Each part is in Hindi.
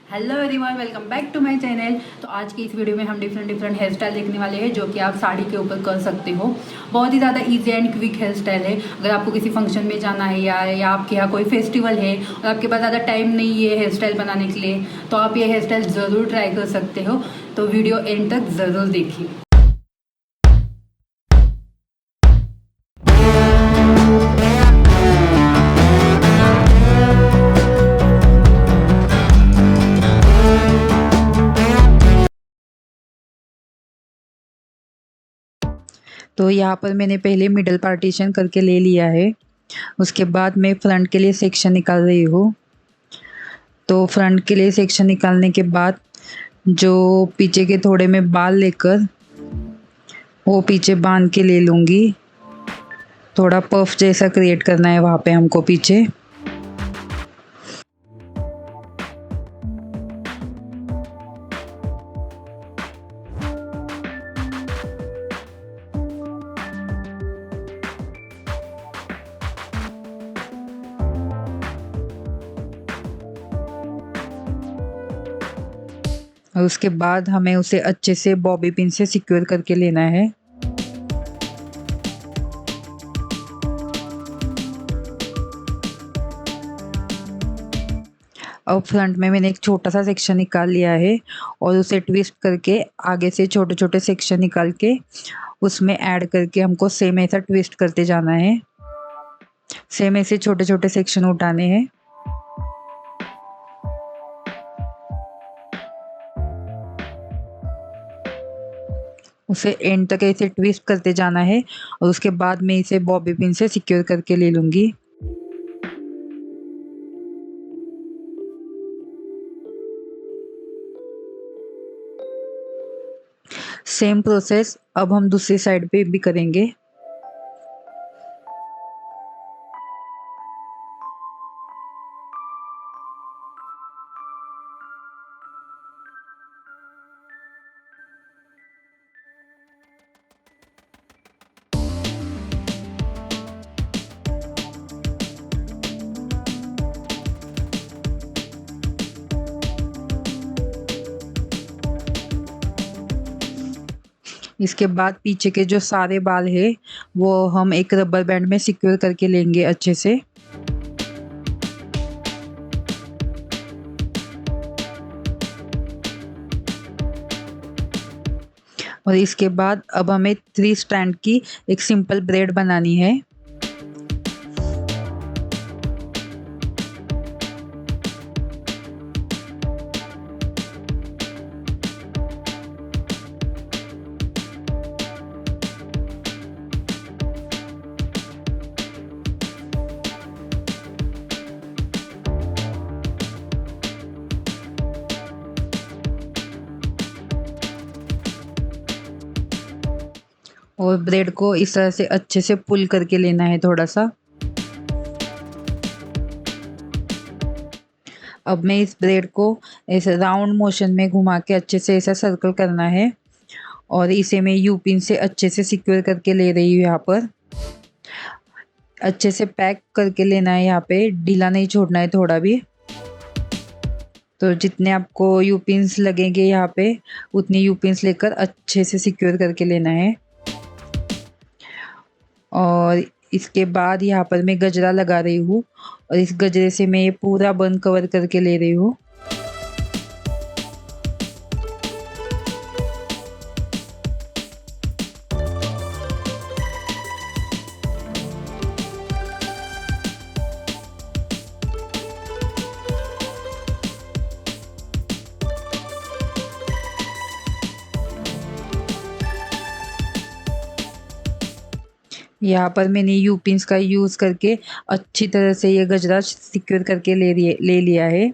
Hello everyone, welcome back to my channel. तो आज की इस वीडियो में हम डिफरेंट हेयर स्टाइल देखने वाले हैं जो कि आप साड़ी के ऊपर कर सकते हो। बहुत ही ज़्यादा easy and quick hairstyle है। अगर आपको किसी फंक्शन में जाना है या आपके यहाँ कोई फेस्टिवल है और आपके पास ज़्यादा टाइम नहीं है हेयर स्टाइल बनाने के लिए, तो आप ये हेयर स्टाइल ज़रूर ट्राई कर सकते हो। तो वीडियो एंड तक ज़रूर देखिए। तो यहाँ पर मैंने पहले मिडल पार्टीशन करके ले लिया है। उसके बाद मैं फ्रंट के लिए सेक्शन निकाल रही हूँ। तो फ्रंट के लिए सेक्शन निकालने के बाद जो पीछे के थोड़े मैं बाल लेकर वो पीछे बांध के ले लूँगी। थोड़ा पफ जैसा क्रिएट करना है वहाँ पे हमको पीछे। और उसके बाद हमें उसे अच्छे से बॉबी पिन से सिक्योर करके लेना है। अब फ्रंट में मैंने एक छोटा सा सेक्शन निकाल लिया है और उसे ट्विस्ट करके आगे से छोटे छोटे सेक्शन निकाल के उसमें ऐड करके हमको सेम ऐसा ट्विस्ट करते जाना है। सेम ऐसे छोटे छोटे सेक्शन उठाने हैं। उसे एंड तक ऐसे ट्विस्ट करते जाना है और उसके बाद मैं इसे बॉबी पिन से सिक्योर करके ले लूँगी। सेम प्रोसेस अब हम दूसरी साइड पे भी करेंगे। इसके बाद पीछे के जो सारे बाल है वो हम एक रबर बैंड में सिक्योर करके लेंगे अच्छे से। और इसके बाद अब हमें 3 स्ट्रैंड की एक सिंपल ब्रेड बनानी है। और ब्रेड को इस तरह से अच्छे से पुल करके लेना है थोड़ा सा। अब मैं इस ब्रेड को ऐसे राउंड मोशन में घुमा के अच्छे से ऐसा सर्कल करना है और इसे मैं यू पिन से अच्छे से सिक्योर करके ले रही हूँ। यहाँ पर अच्छे से पैक करके लेना है, यहाँ पे ढीला नहीं छोड़ना है थोड़ा भी। तो जितने आपको यू पिन्स लगेंगे यहाँ पे उतनी यू पिन्स लेकर अच्छे से सिक्योर करके लेना है। और इसके बाद यहाँ पर मैं गजरा लगा रही हूँ और इस गजरे से मैं ये पूरा बन कवर करके ले रही हूँ। यहाँ पर मैंने यू पिन्स का यूज़ करके अच्छी तरह से ये गजरा सिक्योर करके ले लिया है।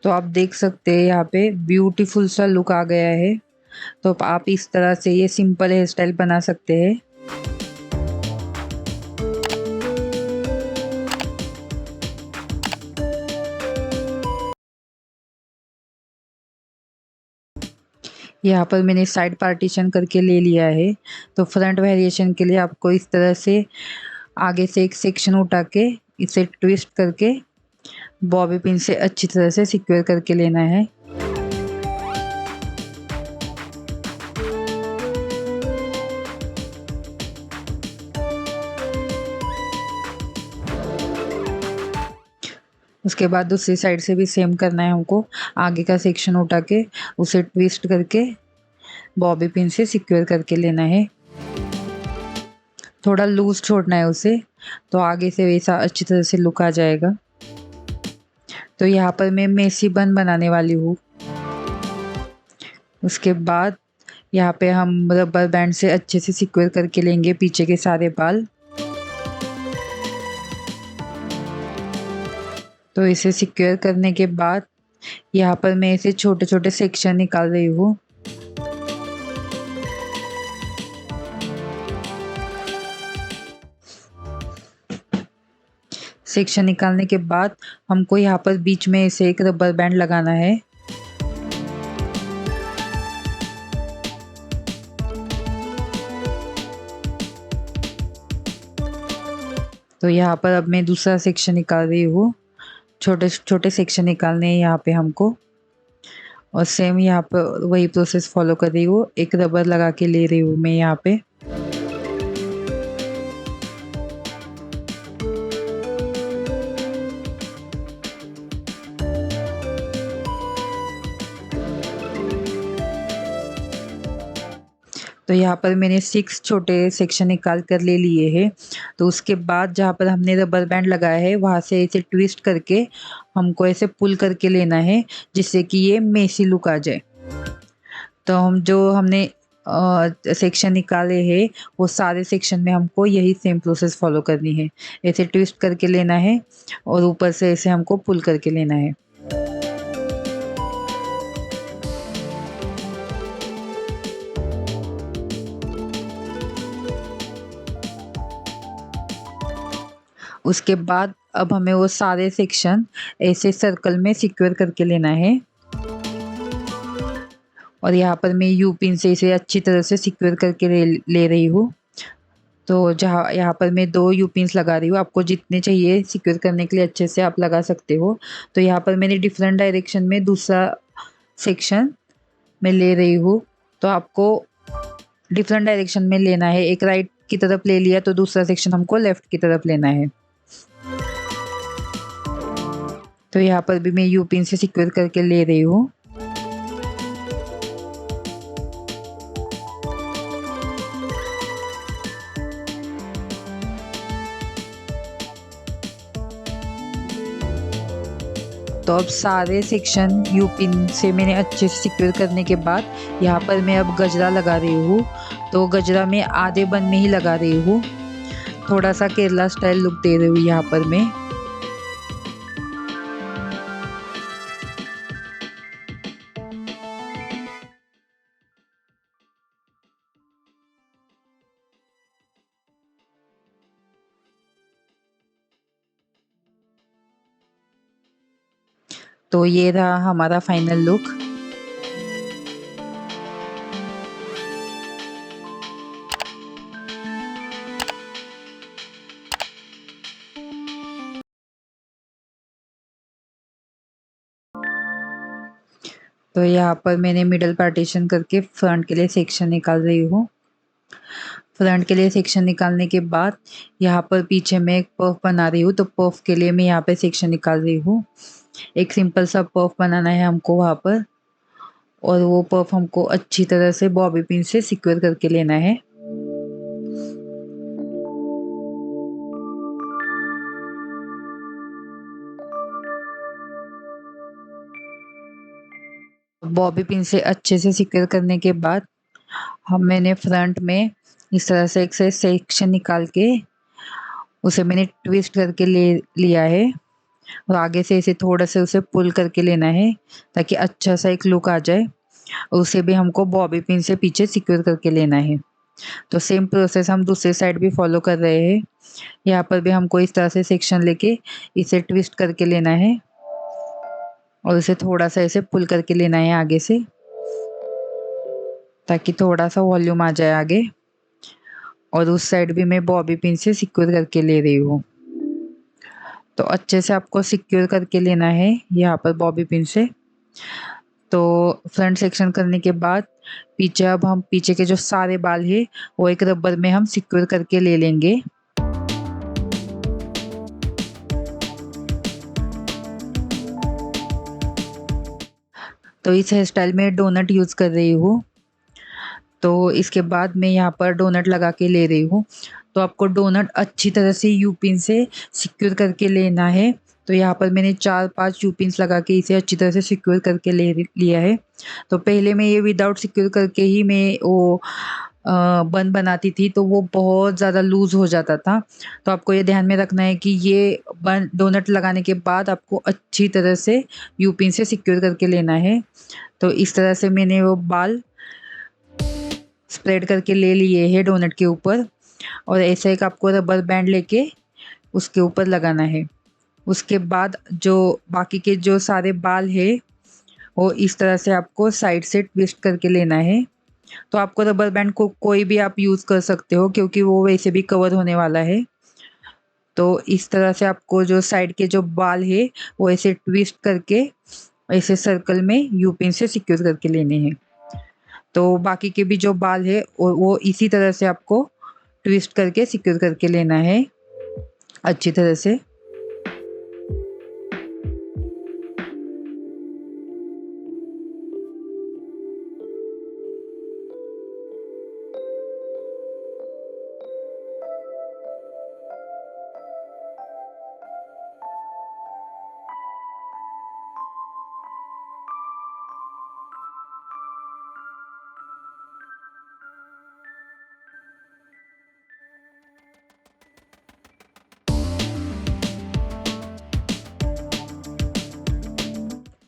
तो आप देख सकते हैं यहाँ पे ब्यूटीफुल सा लुक आ गया है। तो आप इस तरह से ये सिंपल हेयर स्टाइल बना सकते हैं। यहाँ पर मैंने साइड पार्टीशन करके ले लिया है। तो फ्रंट वेरिएशन के लिए आपको इस तरह से आगे से एक सेक्शन उठा के इसे ट्विस्ट करके बॉबी पिन से अच्छी तरह से सिक्योर करके लेना है। उसके बाद दूसरी साइड से भी सेम करना है हमको। आगे का सेक्शन उठा के उसे ट्विस्ट करके बॉबी पिन से सिक्योर करके लेना है। थोड़ा लूज छोड़ना है उसे, तो आगे से वैसा अच्छी तरह से लुक आ जाएगा। तो यहाँ पर मैं मेसी बन बनाने वाली हूँ। उसके बाद यहाँ पे हम रबर बैंड से अच्छे से सिक्योर करके लेंगे पीछे के सारे बाल। तो इसे सिक्योर करने के बाद यहाँ पर मैं इसे छोटे-छोटे सेक्शन निकाल रही हूँ। सेक्शन निकालने के बाद हमको यहाँ पर बीच में इसे एक रबर बैंड लगाना है। तो यहाँ पर अब मैं दूसरा सेक्शन निकाल रही हूँ। छोटे-छोटे सेक्शन निकालने हैं यहाँ पे हमको, और सेम यहाँ पर वही प्रोसेस फॉलो कर रही हूँ। एक रबर लगा के ले रही हूँ मैं यहाँ पे। तो यहाँ पर मैंने 6 छोटे सेक्शन निकाल कर ले लिए हैं। तो उसके बाद जहाँ पर हमने रबर बैंड लगाया है वहाँ से इसे ट्विस्ट करके हमको ऐसे पुल करके लेना है, जिससे कि ये मेसी लुक आ जाए। तो हमने सेक्शन निकाले हैं वो सारे सेक्शन में हमको यही सेम प्रोसेस फॉलो करनी है। ऐसे ट्विस्ट करके लेना है और ऊपर से ऐसे हमको पुल करके लेना है। उसके बाद अब हमें वो सारे सेक्शन ऐसे सर्कल में सिक्योर करके लेना है, और यहाँ पर मैं यू पिन से इसे अच्छी तरह से सिक्योर करके ले रही हूँ। तो जहाँ यहाँ पर मैं 2 यू पिन्स लगा रही हूँ। आपको जितने चाहिए सिक्योर करने के लिए अच्छे से आप लगा सकते हो। तो यहाँ पर मैंने डिफरेंट डायरेक्शन में दूसरा सेक्शन मैं ले रही हूँ। तो आपको डिफरेंट डायरेक्शन में लेना है। एक राइट की तरफ ले लिया तो दूसरा सेक्शन हमको लेफ्ट की तरफ लेना है। तो यहाँ पर भी मैं यू पिन से सिक्योर करके ले रही हूँ। तो अब सारे सेक्शन यू पिन से मैंने अच्छे से सिक्योर करने के बाद यहाँ पर मैं अब गजरा लगा रही हूँ। तो गजरा मैं आधे बन में ही लगा रही हूँ। थोड़ा सा केरला स्टाइल लुक दे रही हूँ यहाँ पर मैं। तो ये रहा हमारा फाइनल लुक। तो यहाँ पर मैंने मिडल पार्टीशन करके फ्रंट के लिए सेक्शन निकाल रही हूँ। फ्रंट के लिए सेक्शन निकालने के बाद यहाँ पर पीछे मैं एक पफ बना रही हूँ। तो पफ के लिए मैं यहाँ पे सेक्शन निकाल रही हूँ। एक सिंपल सा पफ बनाना है हमको वहाँ पर, और वो पफ हमको अच्छी तरह से बॉबी पिन से सिक्योर करके लेना है। बॉबी पिन से अच्छे से सिक्योर करने के बाद मैंने फ्रंट में इस तरह से एक सेक्शन निकाल के उसे मैंने ट्विस्ट करके ले लिया है, और आगे से इसे थोड़ा सा उसे पुल करके लेना है ताकि अच्छा सा एक लुक आ जाए। और उसे भी हमको बॉबी पिन से पीछे सिक्योर करके लेना है। तो सेम प्रोसेस हम दूसरे साइड भी फॉलो कर रहे हैं। यहाँ पर भी हमको इस तरह से सेक्शन लेके इसे ट्विस्ट करके लेना है, और उसे थोड़ा सा ऐसे पुल करके लेना है आगे से, ताकि थोड़ा सा वॉल्यूम आ जाए आगे। और उस साइड भी मैं बॉबी पिन से सिक्योर करके ले रही हूँ। तो अच्छे से आपको सिक्योर करके लेना है यहाँ पर बॉबी पिन से। तो फ्रंट सेक्शन करने के बाद पीछे अब हम पीछे के जो सारे बाल है वो एक रबर में हम सिक्योर करके ले लेंगे। तो इस हेयर स्टाइल में डोनट यूज़ कर रही हूँ। तो इसके बाद मैं यहाँ पर डोनट लगा के ले रही हूँ। तो आपको डोनट अच्छी तरह से यू पिन से सिक्योर करके लेना है। तो यहाँ पर मैंने 4-5 यू पिन्स लगा के इसे अच्छी तरह से सिक्योर करके ले लिया है। तो पहले मैं ये विदाउट सिक्योर करके ही मैं वो बन बनाती थी, तो वो बहुत ज़्यादा लूज़ हो जाता था। तो आपको ये ध्यान में रखना है कि ये बन डोनट लगाने के बाद आपको अच्छी तरह से यू पिन से सिक्योर करके लेना है। तो इस तरह से मैंने वो बाल स्प्रेड करके ले लिए हैं डोनट के ऊपर, और ऐसा एक आपको रबर बैंड लेके उसके ऊपर लगाना है। उसके बाद जो बाकी के जो सारे बाल है वो इस तरह से आपको साइड से ट्विस्ट करके लेना है। तो आपको रबर बैंड को कोई भी आप यूज़ कर सकते हो, क्योंकि वो वैसे भी कवर होने वाला है। तो इस तरह से आपको जो साइड के जो बाल है वो ऐसे ट्विस्ट करके ऐसे सर्कल में यू पिन से सिक्योर करके लेने हैं। तो बाकी के भी जो बाल है वो इसी तरह से आपको ट्विस्ट करके सिक्योर करके लेना है अच्छी तरह से।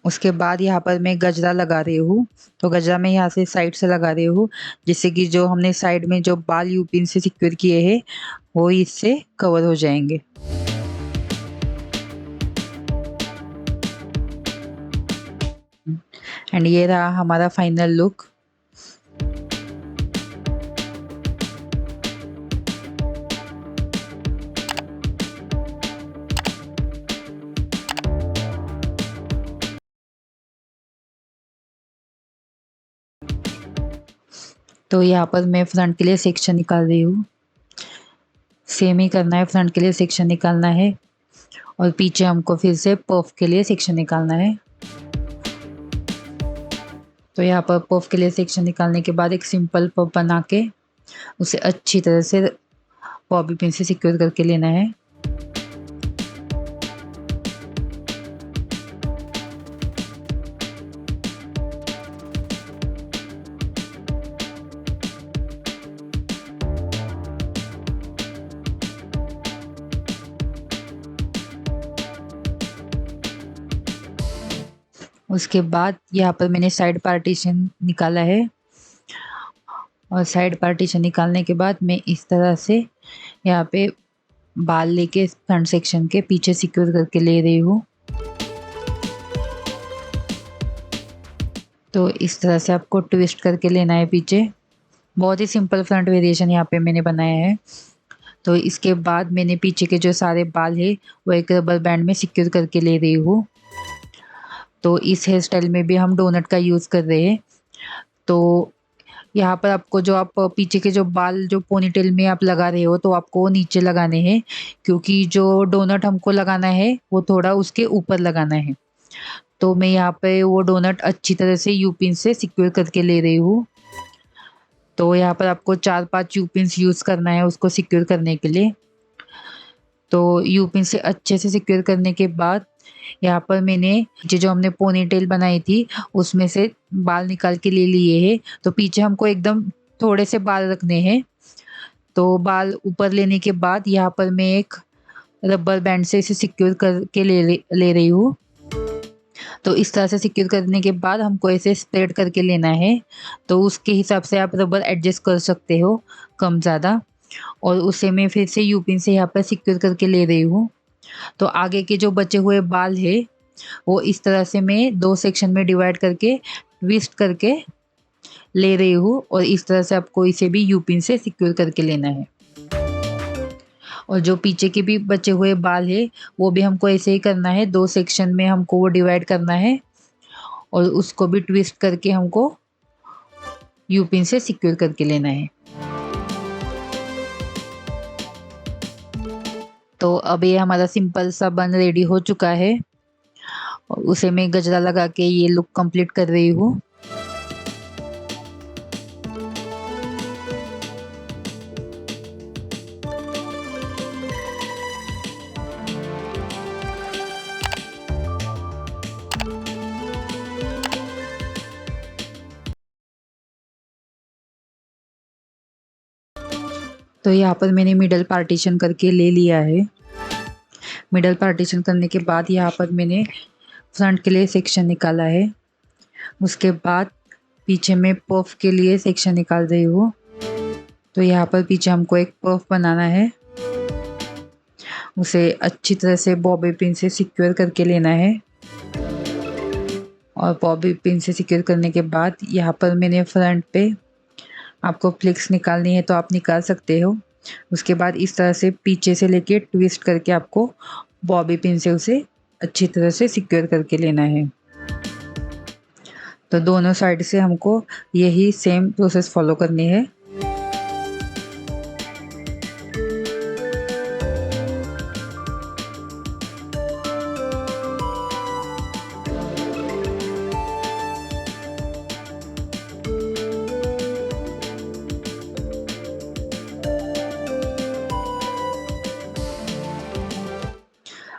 उसके बाद यहाँ पर मैं गजरा लगा रही हूँ। तो गजरा मैं यहाँ से साइड से लगा रही हूँ, जिससे कि जो हमने साइड में जो बाल यू पिन से सिक्योर किए हैं वो इससे कवर हो जाएंगे। एंड ये रहा हमारा फाइनल लुक। तो यहाँ पर मैं फ्रंट के लिए सेक्शन निकाल रही हूँ। सेम ही करना है, फ्रंट के लिए सेक्शन निकालना है और पीछे हमको फिर से पफ के लिए सेक्शन निकालना है। तो यहाँ पर पफ के लिए सेक्शन निकालने के बाद एक सिंपल पफ बना के उसे अच्छी तरह से बॉबी पिन से सिक्योर करके लेना है। उसके बाद यहाँ पर मैंने साइड पार्टीशन निकाला है, और साइड पार्टीशन निकालने के बाद मैं इस तरह से यहाँ पे बाल लेके फ्रंट सेक्शन के पीछे सिक्योर करके ले रही हूँ। तो इस तरह से आपको ट्विस्ट करके लेना है पीछे। बहुत ही सिंपल फ्रंट वेरिएशन यहाँ पे मैंने बनाया है। तो इसके बाद मैंने पीछे के जो सारे बाल है वो एक रबर बैंड में सिक्योर करके ले रही हूँ। तो इस हेयर स्टाइल में भी हम डोनट का यूज़ कर रहे हैं। तो यहाँ पर आपको जो आप पीछे के जो बाल जो पोनीटेल में आप लगा रहे हो तो आपको वो नीचे लगाने हैं, क्योंकि जो डोनट हमको लगाना है वो थोड़ा उसके ऊपर लगाना है। तो मैं यहाँ पे वो डोनट अच्छी तरह से यू पिन से सिक्योर करके ले रही हूँ। तो यहाँ पर आपको 4-5 यू पिन्स यूज़ करना है उसको सिक्योर करने के लिए। तो यू पिन से अच्छे से सिक्योर करने के बाद यहाँ पर मैंने पीछे जो हमने पोनीटेल बनाई थी उसमें से बाल निकाल के ले लिए हैं। तो पीछे हमको एकदम थोड़े से बाल रखने हैं। तो बाल ऊपर लेने के बाद यहाँ पर मैं एक रबर बैंड से इसे सिक्योर करके ले रही हूँ। तो इस तरह से सिक्योर करने के बाद हमको ऐसे स्प्रेड करके लेना है। तो उसके हिसाब से आप रबर एडजस्ट कर सकते हो कम ज़्यादा, और उसे मैं फिर से यू पिन से यहाँ पर सिक्योर करके ले रही हूँ। तो आगे के जो बचे हुए बाल है वो इस तरह से मैं 2 सेक्शन में डिवाइड करके ट्विस्ट करके ले रही हूँ, और इस तरह से आपको इसे भी यू पिन से सिक्योर करके लेना है। और जो पीछे के भी बचे हुए बाल है वो भी हमको ऐसे ही करना है, 2 सेक्शन में हमको वो डिवाइड करना है और उसको भी ट्विस्ट करके हमको यू पिन से सिक्योर करके लेना है। तो अब ये हमारा सिंपल सा बन रेडी हो चुका है और उसे मैं गजरा लगा के ये लुक कंप्लीट कर रही हूँ। तो यहाँ पर मैंने मिडल पार्टीशन करके ले लिया है। मिडल पार्टीशन करने के बाद यहाँ पर मैंने फ्रंट के लिए सेक्शन निकाला है। उसके बाद पीछे में पफ के लिए सेक्शन निकाल रही हूँ। तो यहाँ पर पीछे हमको एक पफ बनाना है, उसे अच्छी तरह से बॉबी पिन से सिक्योर करके लेना है। और बॉबी पिन से सिक्योर करने के बाद यहाँ पर मैंने फ्रंट पे, आपको फ्लिक्स निकालनी है तो आप निकाल सकते हो। उसके बाद इस तरह से पीछे से लेके ट्विस्ट करके आपको बॉबी पिन से उसे अच्छी तरह से सिक्योर करके लेना है। तो दोनों साइड से हमको यही सेम प्रोसेस फॉलो करनी है।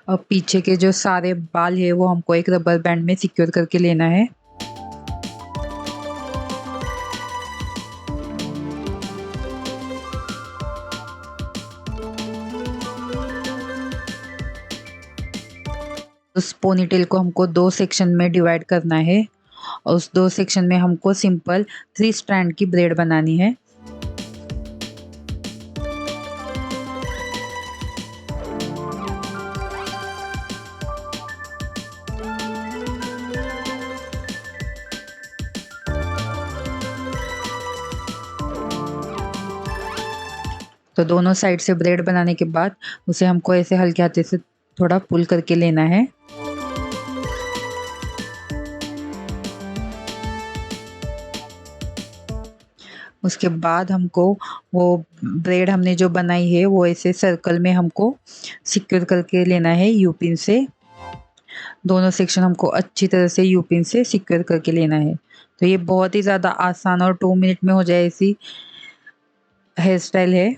अब पीछे के जो सारे बाल है वो हमको एक रबर बैंड में सिक्योर करके लेना है। उस पोनीटेल को हमको 2 सेक्शन में डिवाइड करना है और उस 2 सेक्शन में हमको सिंपल 3 स्ट्रैंड की ब्रेड बनानी है। तो दोनों साइड से ब्रेड बनाने के बाद उसे हमको ऐसे हल्के हाथे से थोड़ा पुल करके लेना है। उसके बाद हमको वो ब्रेड हमने जो बनाई है वो ऐसे सर्कल में हमको सिक्योर करके लेना है यू पिन से। दोनों सेक्शन हमको अच्छी तरह से यू पिन से सिक्योर करके लेना है। तो ये बहुत ही ज़्यादा आसान और 2 मिनट में हो जाए ऐसी हेयर स्टाइल है।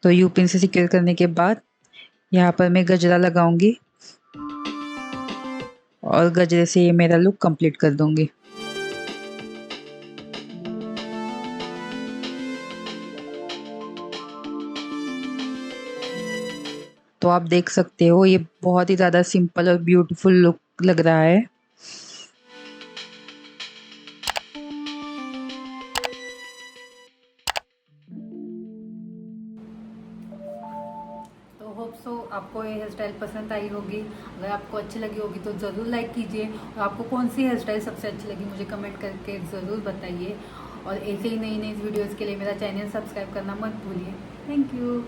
तो यू पिन से सिक्योर करने के बाद यहाँ पर मैं गजरा लगाऊंगी और गजरे से ये मेरा लुक कंप्लीट कर दूंगी। तो आप देख सकते हो ये बहुत ही ज़्यादा सिंपल और ब्यूटीफुल लुक लग रहा है। तो होप सो आपको ये हेयर स्टाइल पसंद आई होगी। अगर आपको अच्छी लगी होगी तो ज़रूर लाइक कीजिए और आपको कौन सी हेयर स्टाइल सबसे अच्छी लगी मुझे कमेंट करके ज़रूर बताइए। और ऐसे ही नई नई वीडियोज़ के लिए मेरा चैनल सब्सक्राइब करना मत भूलिए। Thank you.